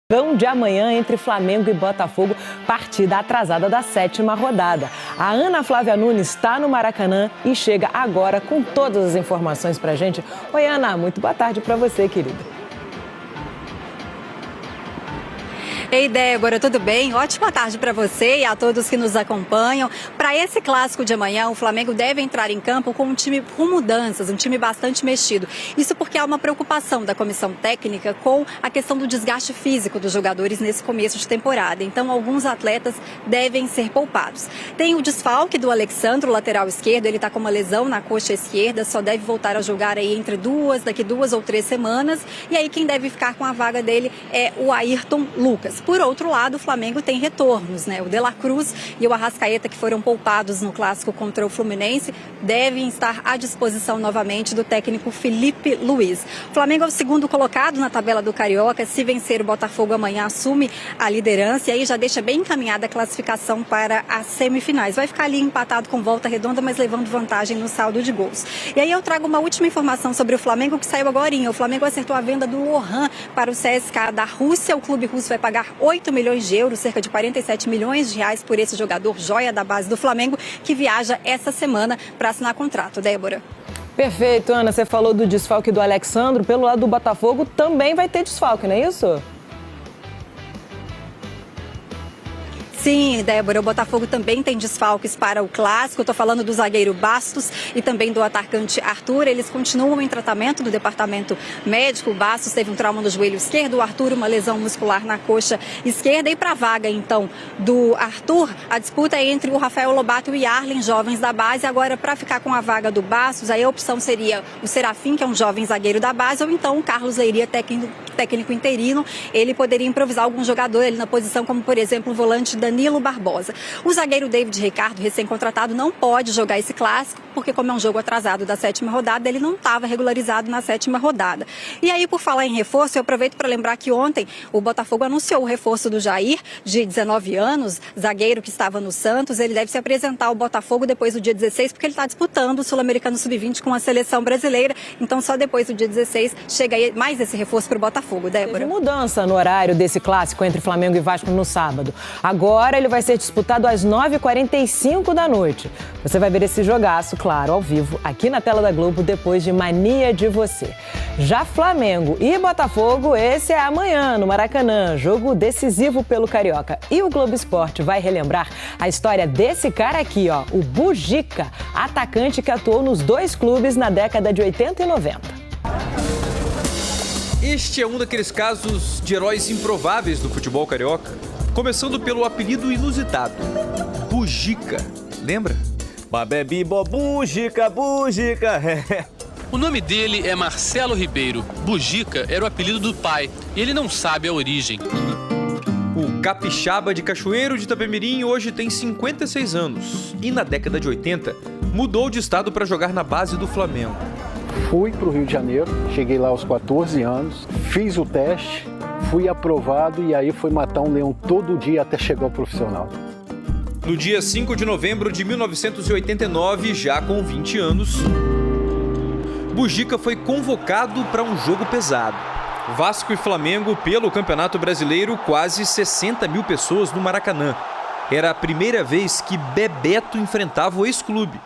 Jogão de amanhã entre Flamengo e Botafogo, partida atrasada da 7ª rodada. A Ana Flávia Nunes está no Maracanã e chega agora com todas as informações pra gente. Oi, Ana, muito boa tarde pra você, querida. Ei, Débora, tudo bem? Ótima tarde para você e a todos que nos acompanham. Para esse clássico de amanhã, o Flamengo deve entrar em campo com um time com mudanças, um time bastante mexido. Isso porque há uma preocupação da comissão técnica com a questão do desgaste físico dos jogadores nesse começo de temporada. Então, alguns atletas devem ser poupados. Tem o desfalque do Alexandro, lateral esquerdo. Ele está com uma lesão na coxa esquerda, só deve voltar a jogar aí daqui 2 ou 3 semanas. E aí, quem deve ficar com a vaga dele é o Ayrton Lucas. Por outro lado, o Flamengo tem retornos, né? O De La Cruz e o Arrascaeta, que foram poupados no clássico contra o Fluminense, devem estar à disposição novamente do técnico Felipe Luiz. O Flamengo é o segundo colocado na tabela do Carioca. Se vencer o Botafogo amanhã, assume a liderança e aí já deixa bem encaminhada a classificação para as semifinais. Vai ficar ali empatado com Volta Redonda, mas levando vantagem no saldo de gols. E aí eu trago uma última informação sobre o Flamengo que saiu agorinha. O Flamengo acertou a venda do Lohan para o CSKA da Rússia. O clube russo vai pagar 8 milhões de euros, cerca de 47 milhões de reais por esse jogador joia da base do Flamengo, que viaja essa semana para assinar contrato. Débora. Perfeito, Ana. Você falou do desfalque do Alexandro. Pelo lado do Botafogo também vai ter desfalque, não é isso? Sim, Débora, o Botafogo também tem desfalques para o clássico. Estou falando do zagueiro Bastos e também do atacante Arthur. Eles continuam em tratamento no departamento médico. O Bastos teve um trauma no joelho esquerdo, o Arthur uma lesão muscular na coxa esquerda. E para a vaga, então, do Arthur, a disputa é entre o Rafael Lobato e o Yarlen, jovens da base. Agora, para ficar com a vaga do Bastos, aí a opção seria o Serafim, que é um jovem zagueiro da base, ou então o Carlos Leiria, técnico interino. Ele poderia improvisar algum jogador ali na posição, como, por exemplo, o volante Danilo Barbosa. O zagueiro David Ricardo, recém-contratado, não pode jogar esse clássico, porque como é um jogo atrasado da 7ª rodada, ele não estava regularizado na 7ª rodada. E aí, por falar em reforço, eu aproveito para lembrar que ontem o Botafogo anunciou o reforço do Jair, de 19 anos, zagueiro que estava no Santos. Ele deve se apresentar ao Botafogo depois do dia 16, porque ele está disputando o Sul-Americano Sub-20 com a seleção brasileira. Então, só depois do dia 16 chega aí mais esse reforço para o Botafogo, Débora. Teve mudança no horário desse clássico entre Flamengo e Vasco no sábado. Agora ele vai ser disputado às 9h45 da noite. Você vai ver esse jogaço, claro, ao vivo, aqui na tela da Globo, depois de Mania de Você. Já Flamengo e Botafogo, esse é amanhã, no Maracanã. Jogo decisivo pelo Carioca. E o Globo Esporte vai relembrar a história desse cara aqui, ó, o Bugica, atacante que atuou nos 2 clubes na década de 80 e 90. Este é um daqueles casos de heróis improváveis do futebol carioca. Começando pelo apelido inusitado, Bugica. Lembra? Babebi Bugica, Bugica. O nome dele é Marcelo Ribeiro. Bugica era o apelido do pai e ele não sabe a origem. O capixaba de Cachoeiro de Itapemirim hoje tem 56 anos e na década de 80 mudou de estado para jogar na base do Flamengo. Fui para o Rio de Janeiro, cheguei lá aos 14 anos, fiz o teste, fui aprovado e aí fui matar um leão todo dia até chegar ao profissional. No dia 5 de novembro de 1989, já com 20 anos, Bugica foi convocado para um jogo pesado. Vasco e Flamengo pelo Campeonato Brasileiro, quase 60 mil pessoas no Maracanã. Era a primeira vez que Bebeto enfrentava o ex-clube.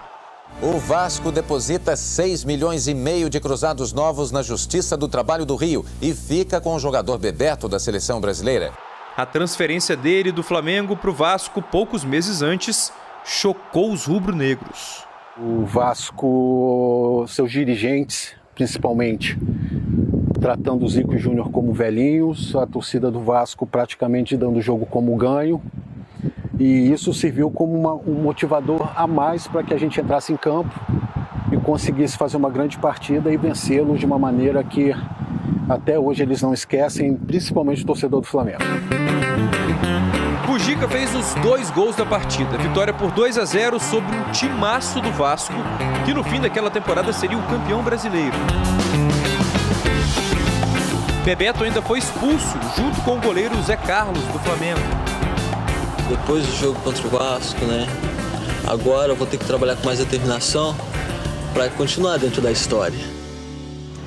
O Vasco deposita 6,5 milhões de cruzados novos na Justiça do Trabalho do Rio e fica com o jogador Bebeto da seleção brasileira. A transferência dele do Flamengo para o Vasco poucos meses antes chocou os rubro-negros. O Vasco, seus dirigentes, principalmente, tratando o Zico Júnior como velhinhos, a torcida do Vasco praticamente dando o jogo como ganho. E isso serviu como um motivador a mais para que a gente entrasse em campo e conseguisse fazer uma grande partida e vencê-los de uma maneira que até hoje eles não esquecem, principalmente o torcedor do Flamengo. Bugica fez os 2 gols da partida. Vitória por 2-0 sobre um timaço do Vasco, que no fim daquela temporada seria o campeão brasileiro. Bebeto ainda foi expulso, junto com o goleiro Zé Carlos, do Flamengo. Depois do jogo contra o Vasco, né? Agora eu vou ter que trabalhar com mais determinação para continuar dentro da história.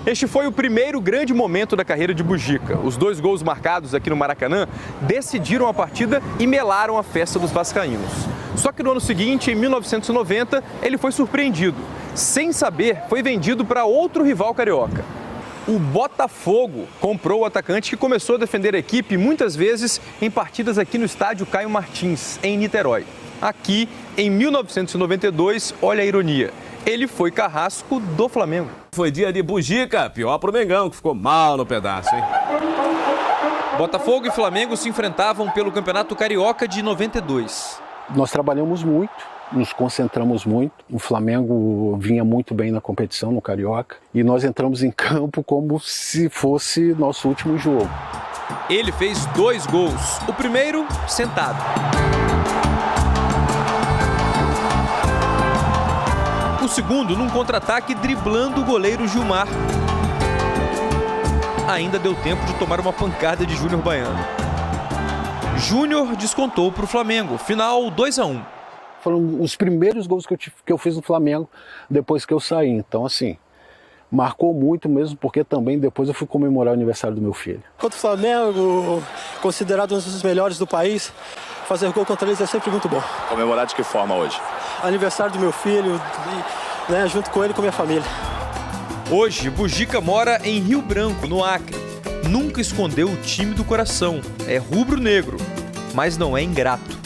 Este foi o primeiro grande momento da carreira de Bugica. Os 2 gols marcados aqui no Maracanã decidiram a partida e melaram a festa dos vascaínos. Só que no ano seguinte, em 1990, ele foi surpreendido. Sem saber, foi vendido para outro rival carioca. O Botafogo comprou o atacante que começou a defender a equipe muitas vezes em partidas aqui no estádio Caio Martins, em Niterói. Aqui, em 1992, olha a ironia, ele foi carrasco do Flamengo. Foi dia de Bugica, pior pro Mengão, que ficou mal no pedaço, hein? Botafogo e Flamengo se enfrentavam pelo Campeonato Carioca de 92. Nós trabalhamos muito, nos concentramos muito. O Flamengo vinha muito bem na competição, no Carioca. E nós entramos em campo como se fosse nosso último jogo. Ele fez 2 gols. O primeiro, sentado. O segundo, num contra-ataque, driblando o goleiro Gilmar. Ainda deu tempo de tomar uma pancada de Júnior Baiano. Júnior descontou para o Flamengo. Final 2-1. Foram os primeiros gols que eu fiz no Flamengo depois que eu saí. Então, assim, marcou muito mesmo, porque também depois eu fui comemorar o aniversário do meu filho. Contra o Flamengo, considerado um dos melhores do país, fazer gol contra eles é sempre muito bom. Comemorar de que forma hoje? Aniversário do meu filho, né, junto com ele e com a minha família. Hoje, Bugica mora em Rio Branco, no Acre. Nunca escondeu o time do coração. É rubro-negro, mas não é ingrato.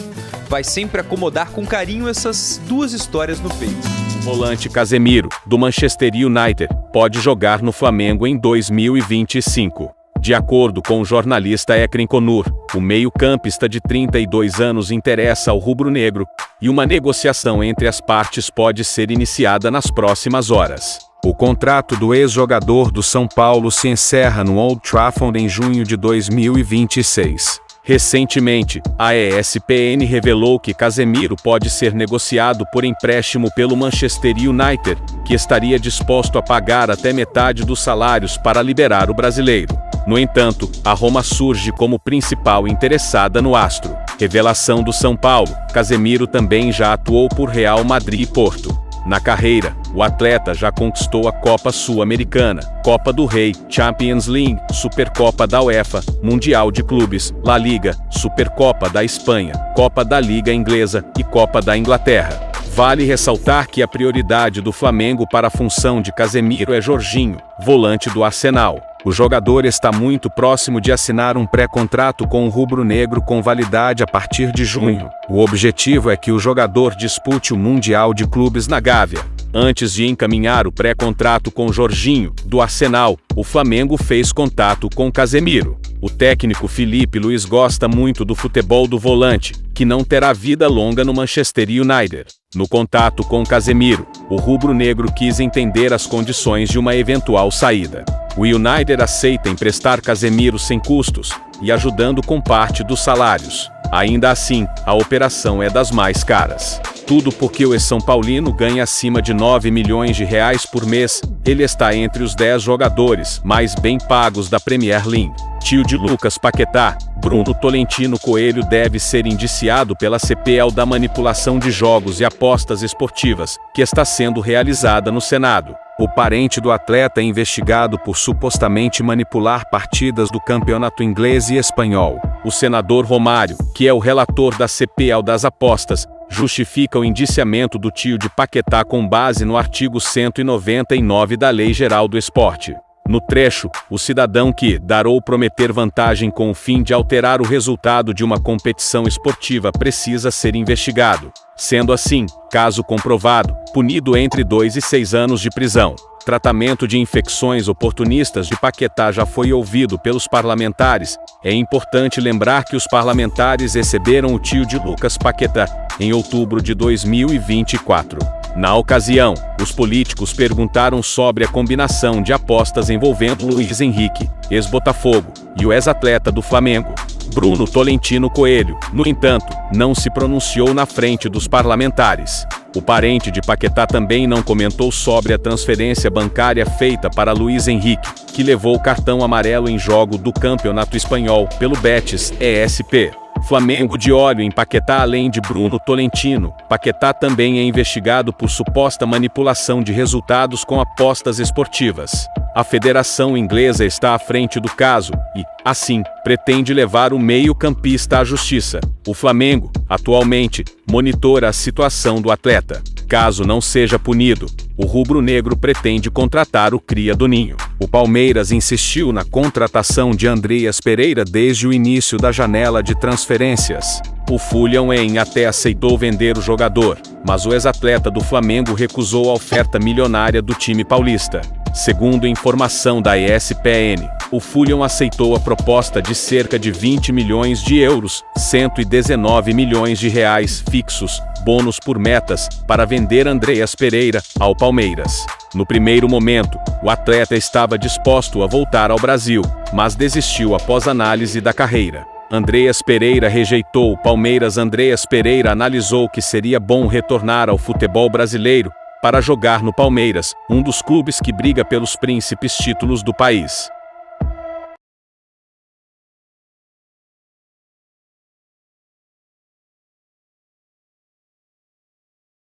Vai sempre acomodar com carinho essas 2 histórias no peito. O volante Casemiro, do Manchester United, pode jogar no Flamengo em 2025. De acordo com o jornalista Ekren Konur, o meio-campista de 32 anos interessa ao rubro-negro e uma negociação entre as partes pode ser iniciada nas próximas horas. O contrato do ex-jogador do São Paulo se encerra no Old Trafford em junho de 2026. Recentemente, a ESPN revelou que Casemiro pode ser negociado por empréstimo pelo Manchester United, que estaria disposto a pagar até metade dos salários para liberar o brasileiro. No entanto, a Roma surge como principal interessada no astro. Revelação do São Paulo, Casemiro também já atuou por Real Madrid e Porto. Na carreira, o atleta já conquistou a Copa Sul-Americana, Copa do Rei, Champions League, Supercopa da UEFA, Mundial de Clubes, La Liga, Supercopa da Espanha, Copa da Liga Inglesa e Copa da Inglaterra. Vale ressaltar que a prioridade do Flamengo para a função de Casemiro é Jorginho, volante do Arsenal. O jogador está muito próximo de assinar um pré-contrato com o rubro-negro com validade a partir de junho. O objetivo é que o jogador dispute o Mundial de Clubes na Gávea. Antes de encaminhar o pré-contrato com Jorginho, do Arsenal, o Flamengo fez contato com Casemiro. O técnico Felipe Luiz gosta muito do futebol do volante, que não terá vida longa no Manchester United. No contato com Casemiro, o rubro-negro quis entender as condições de uma eventual saída. O United aceita emprestar Casemiro sem custos e ajudando com parte dos salários. Ainda assim, a operação é das mais caras. Tudo porque o ex-São Paulino ganha acima de 9 milhões de reais por mês. Ele está entre os 10 jogadores mais bem pagos da Premier League. Tio de Lucas Paquetá, Bruno Tolentino Coelho deve ser indiciado pela CPL da manipulação de jogos e apostas esportivas, que está sendo realizada no Senado. O parente do atleta é investigado por supostamente manipular partidas do campeonato inglês e espanhol. O senador Romário, que é o relator da CPL das apostas, justifica o indiciamento do tio de Paquetá com base no artigo 199 da Lei Geral do Esporte. No trecho, o cidadão que dar ou prometer vantagem com o fim de alterar o resultado de uma competição esportiva precisa ser investigado. Sendo assim, caso comprovado, punido entre 2 e 6 anos de prisão. Tratamento de infecções oportunistas de Paquetá já foi ouvido pelos parlamentares. É importante lembrar que os parlamentares receberam o tio de Lucas Paquetá em outubro de 2024. Na ocasião, os políticos perguntaram sobre a combinação de apostas envolvendo Luiz Henrique, ex-Botafogo, e o ex-atleta do Flamengo, Bruno Tolentino Coelho. No entanto, não se pronunciou na frente dos parlamentares. O parente de Paquetá também não comentou sobre a transferência bancária feita para Luiz Henrique, que levou o cartão amarelo em jogo do Campeonato Espanhol pelo Betis ESP. Flamengo de olho em Paquetá além de Bruno Tolentino. Paquetá também é investigado por suposta manipulação de resultados com apostas esportivas. A Federação Inglesa está à frente do caso e, assim, pretende levar o meio-campista à justiça. O Flamengo, atualmente, monitora a situação do atleta. Caso não seja punido, o rubro-negro pretende contratar o cria do Ninho. O Palmeiras insistiu na contratação de Andreas Pereira desde o início da janela de transferências. O Fulham até aceitou vender o jogador, mas o ex-atleta do Flamengo recusou a oferta milionária do time paulista. Segundo informação da ESPN, o Fulham aceitou a proposta de cerca de 20 milhões de euros, 119 milhões de reais fixos, bônus por metas, para vender Andreas Pereira ao Palmeiras. No primeiro momento, o atleta estava disposto a voltar ao Brasil, mas desistiu após análise da carreira. Andreas Pereira rejeitou o Palmeiras. Andreas Pereira analisou que seria bom retornar ao futebol brasileiro para jogar no Palmeiras, um dos clubes que briga pelos príncipes títulos do país.